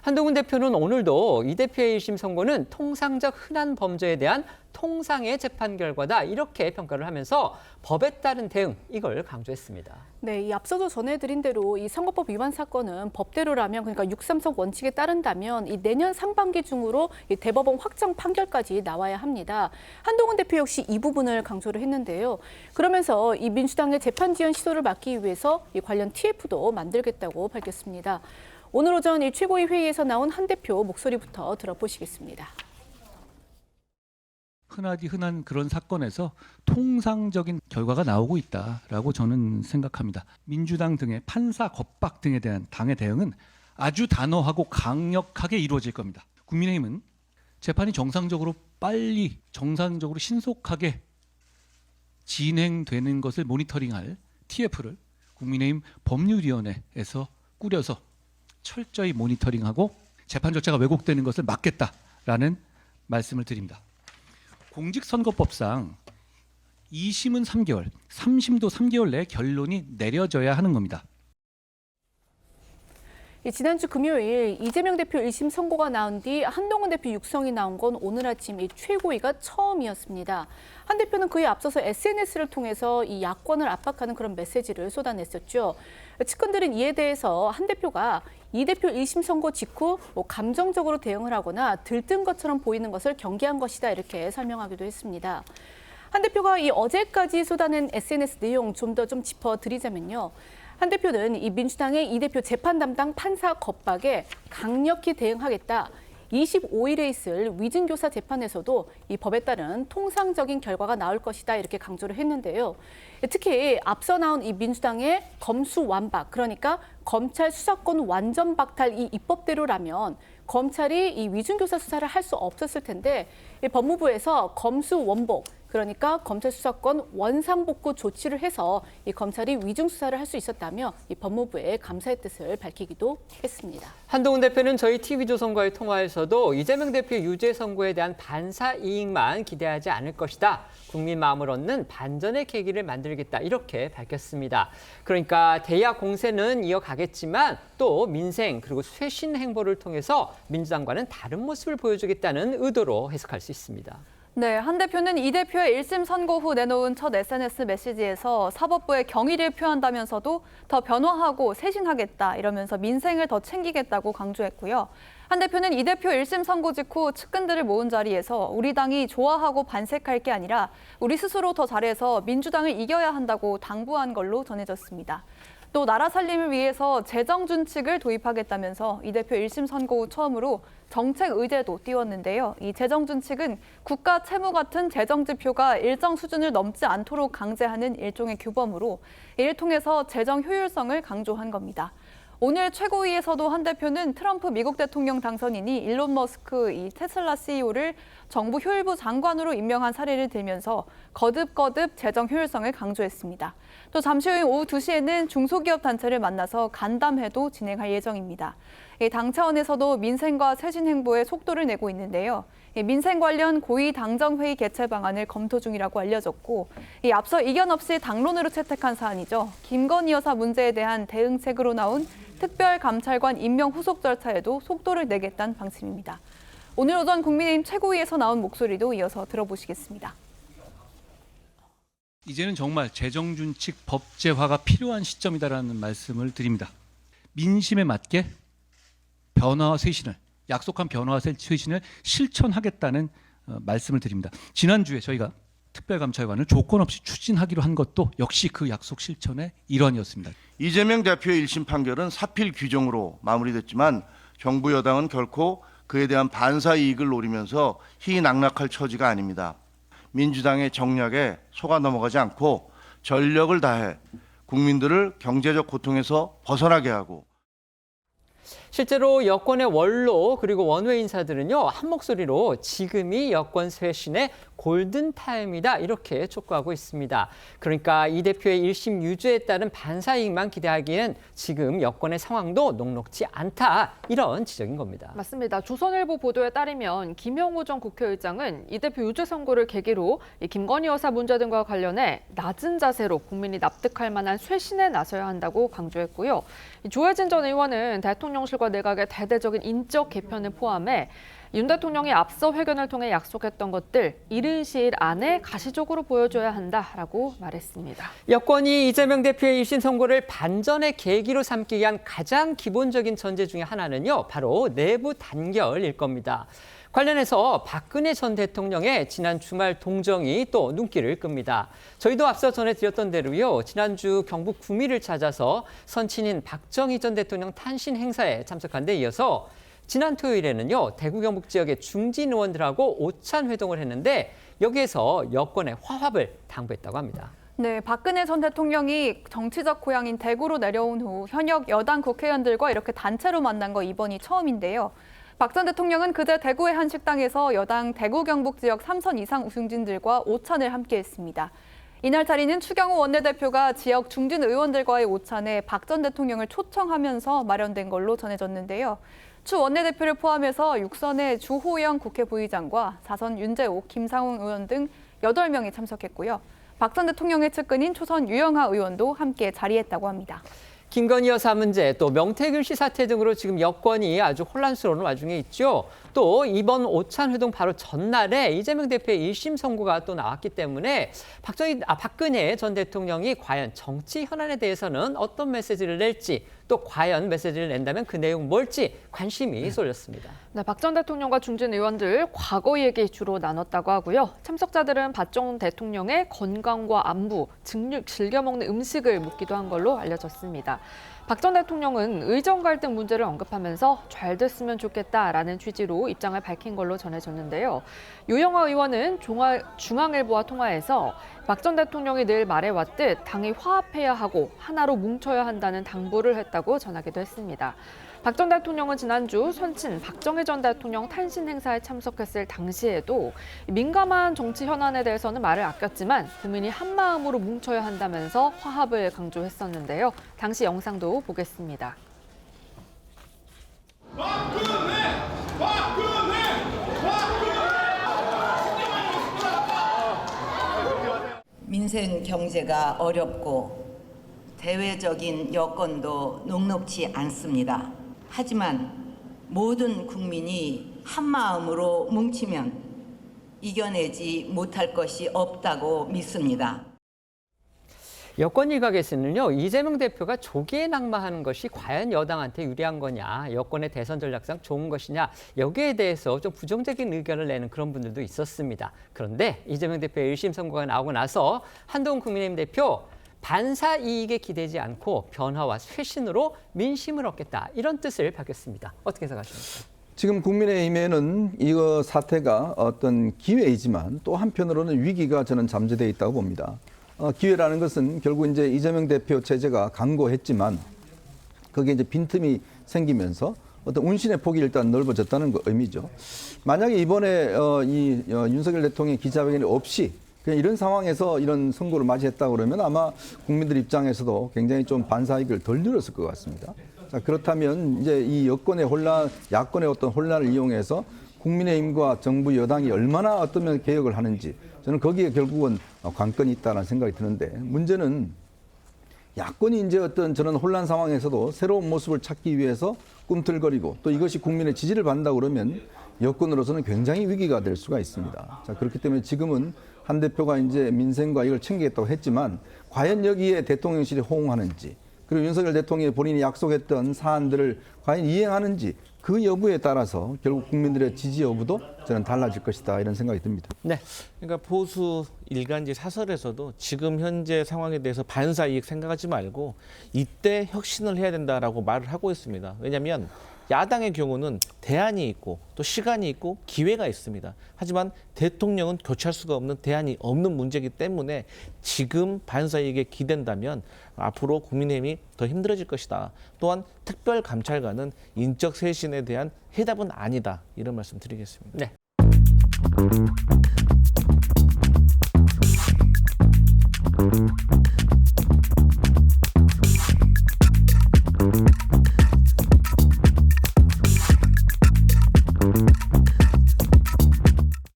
한동훈 대표는 오늘도 이 대표의 1심 선고는 통상적 흔한 범죄에 대한 통상의 재판 결과다 이렇게 평가를 하면서 법에 따른 대응 이걸 강조했습니다. 네, 이 앞서도 전해드린 대로 이 선거법 위반 사건은 법대로라면 그러니까 6.3석 원칙에 따른다면 이 내년 상반기 중으로 이 대법원 확정 판결까지 나와야 합니다. 한동훈 대표 역시 이 부분을 강조를 했는데요. 그러면서 이 민주당의 재판 지연 시도를 막기 위해서 이 관련 TF도 만들겠다고 밝혔습니다. 오늘 오전 이 최고위 회의에서 나온 한 대표 목소리부터 들어보시겠습니다. 흔하디 흔한 그런 사건에서 통상적인 결과가 나오고 있다라고 저는 생각합니다. 민주당 등의 판사 겁박 등에 대한 당의 대응은 아주 단호하고 강력하게 이루어질 겁니다. 국민의힘은 재판이 정상적으로 빨리, 정상적으로 신속하게 진행되는 것을 모니터링할 TF를 국민의힘 법률위원회에서 꾸려서 철저히 모니터링하고 재판 절차가 왜곡되는 것을 막겠다라는 말씀을 드립니다. 공직선거법상 2심은 3개월, 3심도 3개월 내에 결론이 내려져야 하는 겁니다. 지난주 금요일 이재명 대표 1심 선고가 나온 뒤 한동훈 대표 육성이 나온 건 오늘 아침 이 최고위가 처음이었습니다. 한 대표는 그에 앞서서 SNS를 통해서 이 야권을 압박하는 그런 메시지를 쏟아냈었죠. 측근들은 이에 대해서 한 대표가 이 대표 1심 선고 직후 감정적으로 대응을 하거나 들뜬 것처럼 보이는 것을 경계한 것이다 이렇게 설명하기도 했습니다. 한 대표가 이 어제까지 쏟아낸 SNS 내용 좀 더 짚어드리자면요. 한 대표는 이 민주당의 이 대표 재판 담당 판사 겁박에 강력히 대응하겠다. 25일에 있을 위증교사 재판에서도 이 법에 따른 통상적인 결과가 나올 것이다 이렇게 강조를 했는데요. 특히 앞서 나온 이 민주당의 검수완박, 그러니까 검찰 수사권 완전 박탈 이 입법대로라면 검찰이 이 위증교사 수사를 할 수 없었을 텐데 이 법무부에서 검수원복, 그러니까 검찰 수사권 원상복구 조치를 해서 이 검찰이 위증 수사를 할 수 있었다며 이 법무부에 감사의 뜻을 밝히기도 했습니다. 한동훈 대표는 저희 TV조선과의 통화에서도 이재명 대표 유죄 선고에 대한 반사 이익만 기대하지 않을 것이다. 국민 마음을 얻는 반전의 계기를 만들겠다 이렇게 밝혔습니다. 그러니까 대야 공세는 이어가겠지만 또 민생 그리고 쇄신 행보를 통해서 민주당과는 다른 모습을 보여주겠다는 의도로 해석할 수 있습니다. 네, 한 대표는 이 대표의 1심 선고 후 내놓은 첫 SNS 메시지에서 사법부의 경의를 표한다면서도 더 변화하고 쇄신하겠다 이러면서 민생을 더 챙기겠다고 강조했고요. 한 대표는 이 대표 1심 선고 직후 측근들을 모은 자리에서 우리 당이 좋아하고 반색할 게 아니라 우리 스스로 더 잘해서 민주당을 이겨야 한다고 당부한 걸로 전해졌습니다. 또 나라 살림을 위해서 재정준칙을 도입하겠다면서 이 대표 1심 선고 후 처음으로 정책 의제도 띄웠는데요. 이 재정준칙은 국가 채무 같은 재정 지표가 일정 수준을 넘지 않도록 강제하는 일종의 규범으로 이를 통해서 재정 효율성을 강조한 겁니다. 오늘 최고위에서도 한 대표는 트럼프 미국 대통령 당선인이 일론 머스크 이 테슬라 CEO를 정부 효율부 장관으로 임명한 사례를 들면서 거듭 재정 효율성을 강조했습니다. 또 잠시 후 오후 2시에는 중소기업 단체를 만나서 간담회도 진행할 예정입니다. 당 차원에서도 민생과 쇄신 행보에 속도를 내고 있는데요. 민생 관련 고위 당정회의 개최 방안을 검토 중이라고 알려졌고 앞서 이견 없이 당론으로 채택한 사안이죠. 김건희 여사 문제에 대한 대응책으로 나온 특별감찰관 임명 후속 절차에도 속도를 내겠다는 방침입니다. 오늘 오전 국민의힘 최고위에서 나온 목소리도 이어서 들어보시겠습니다. 이제는 정말 재정준칙 법제화가 필요한 시점이다라는 말씀을 드립니다. 민심에 맞게 변화와 쇄신을, 약속한 변화와 쇄신을 실천하겠다는 말씀을 드립니다. 지난주에 저희가 특별감찰관을 조건 없이 추진하기로 한 것도 역시 그 약속 실천의 일환이었습니다. 이재명 대표의 1심 판결은 사필 규정으로 마무리됐지만 정부 여당은 결코 그에 대한 반사 이익을 노리면서 희낙락할 처지가 아닙니다. 민주당의 정략에 속아 넘어가지 않고 전력을 다해 국민들을 경제적 고통에서 벗어나게 하고 실제로 여권의 원로 그리고 원외 인사들은요 한 목소리로 지금이 여권 쇄신의 골든타임이다 이렇게 촉구하고 있습니다. 그러니까 이 대표의 1심 유죄에 따른 반사 이익만 기대하기엔 지금 여권의 상황도 녹록지 않다 이런 지적인 겁니다. 맞습니다. 조선일보 보도에 따르면 김영우 전 국회의장은 이 대표 유죄 선고를 계기로 이 김건희 여사 문제 등과 관련해 낮은 자세로 국민이 납득할 만한 쇄신에 나서야 한다고 강조했고요. 조혜진 전 의원은 대통령실과 내각의 대대적인 인적 개편을 포함해 윤 대통령이 앞서 회견을 통해 약속했던 것들 이른 시일 안에 가시적으로 보여줘야 한다라고 말했습니다. 여권이 이재명 대표의 1심 선고를 반전의 계기로 삼기 위한 가장 기본적인 전제 중에 하나는요, 바로 내부 단결일 겁니다. 관련해서 박근혜 전 대통령의 지난 주말 동정이 또 눈길을 끕니다. 저희도 앞서 전해드렸던 대로요, 지난주 경북 구미를 찾아서 선친인 박정희 전 대통령 탄신 행사에 참석한 데 이어서 지난 토요일에는요, 대구 경북 지역의 중진 의원들하고 오찬 회동을 했는데 여기에서 여권의 화합을 당부했다고 합니다. 네, 박근혜 전 대통령이 정치적 고향인 대구로 내려온 후 현역 여당 국회의원들과 이렇게 단체로 만난 거 이번이 처음인데요. 박 전 대통령은 그제 대구의 한 식당에서 여당 대구 경북 지역 3선 이상 우승진들과 오찬을 함께했습니다. 이날 자리는 추경호 원내대표가 지역 중진 의원들과의 오찬에 박 전 대통령을 초청하면서 마련된 걸로 전해졌는데요. 추 원내대표를 포함해서 6선의 주호영 국회 부의장과 4선 윤재옥, 김상훈 의원 등 8명이 참석했고요. 박 전 대통령의 측근인 초선 유영하 의원도 함께 자리했다고 합니다. 김건희 여사 문제, 또 명태균 씨 사태 등으로 지금 여권이 아주 혼란스러운 와중에 있죠. 또 이번 오찬 회동 바로 전날에 이재명 대표의 1심 선고가 또 나왔기 때문에 박근혜 전 대통령이 과연 정치 현안에 대해서는 어떤 메시지를 낼지, 또 과연 메시지를 낸다면 그 내용 뭘지 관심이 쏠렸습니다. 네, 박 전 대통령과 중진 의원들 과거 얘기 주로 나눴다고 하고요. 참석자들은 박 전 대통령의 건강과 안부, 즐겨 먹는 음식을 묻기도 한 걸로 알려졌습니다. 박 전 대통령은 의정 갈등 문제를 언급하면서 잘 됐으면 좋겠다라는 취지로 입장을 밝힌 걸로 전해졌는데요. 유영하 의원은 중앙일보와 통화에서 박 전 대통령이 늘 말해왔듯 당이 화합해야 하고 하나로 뭉쳐야 한다는 당부를 했다고 전하기도 했습니다. 박 전 대통령은 지난주 선친 박정희 전 대통령 탄신 행사에 참석했을 당시에도 민감한 정치 현안에 대해서는 말을 아꼈지만 국민이 한마음으로 뭉쳐야 한다면서 화합을 강조했었는데요. 당시 영상도 보겠습니다. 민생 경제가 어렵고 대외적인 여건도 녹록지 않습니다. 하지만 모든 국민이 한마음으로 뭉치면 이겨내지 못할 것이 없다고 믿습니다. 여권 일각에서는요, 이재명 대표가 조기에 낙마하는 것이 과연 여당한테 유리한 거냐, 여권의 대선 전략상 좋은 것이냐, 여기에 대해서 좀 부정적인 의견을 내는 그런 분들도 있었습니다. 그런데 이재명 대표의 1심 선고가 나오고 나서 한동훈 국민의힘 대표, 반사 이익에 기대지 않고 변화와 쇄신으로 민심을 얻겠다, 이런 뜻을 밝혔습니다. 어떻게 생각하십니까? 지금 국민의힘에는 이거 사태가 어떤 기회이지만 또 한편으로는 위기가 저는 잠재되어 있다고 봅니다. 기회라는 것은 결국 이제 이재명 대표 체제가 강고했지만 거기에 이제 빈틈이 생기면서 어떤 운신의 폭이 일단 넓어졌다는 의미죠. 만약에 이번에 윤석열 대통령의 기자회견이 없이 그냥 이런 상황에서 이런 선고를 맞이했다고 그러면 아마 국민들 입장에서도 굉장히 좀 반사이익을 덜 누렸을 것 같습니다. 자, 그렇다면 이제 이 여권의 혼란, 야권의 어떤 혼란을 이용해서 국민의힘과 정부 여당이 얼마나 어떤 면 개혁을 하는지 저는 거기에 결국은 관건이 있다는 생각이 드는데, 문제는 야권이 이제 어떤 저런 혼란 상황에서도 새로운 모습을 찾기 위해서 꿈틀거리고 또 이것이 국민의 지지를 받는다고 그러면 여권으로서는 굉장히 위기가 될 수가 있습니다. 자, 그렇기 때문에 지금은 한 대표가 이제 민생과 이걸 챙기겠다고 했지만 과연 여기에 대통령실이 호응하는지, 그리고 윤석열 대통령이 본인이 약속했던 사안들을 과연 이행하는지, 그 여부에 따라서 결국 국민들의 지지 여부도 저는 달라질 것이다, 이런 생각이 듭니다. 네. 그러니까 보수 일간지 사설에서도 지금 현재 상황에 대해서 반사 이익 생각하지 말고 이때 혁신을 해야 된다라고 말을 하고 있습니다. 왜냐하면 야당의 경우는 대안이 있고 또 시간이 있고 기회가 있습니다. 하지만 대통령은 교체할 수가 없는 대안이 없는 문제이기 때문에 지금 반사 이익에 기댄다면 앞으로 국민의힘이 더 힘들어질 것이다. 또한 특별감찰관은 인적 쇄신에 대한 해답은 아니다. 이런 말씀 드리겠습니다. 네. 있습니다.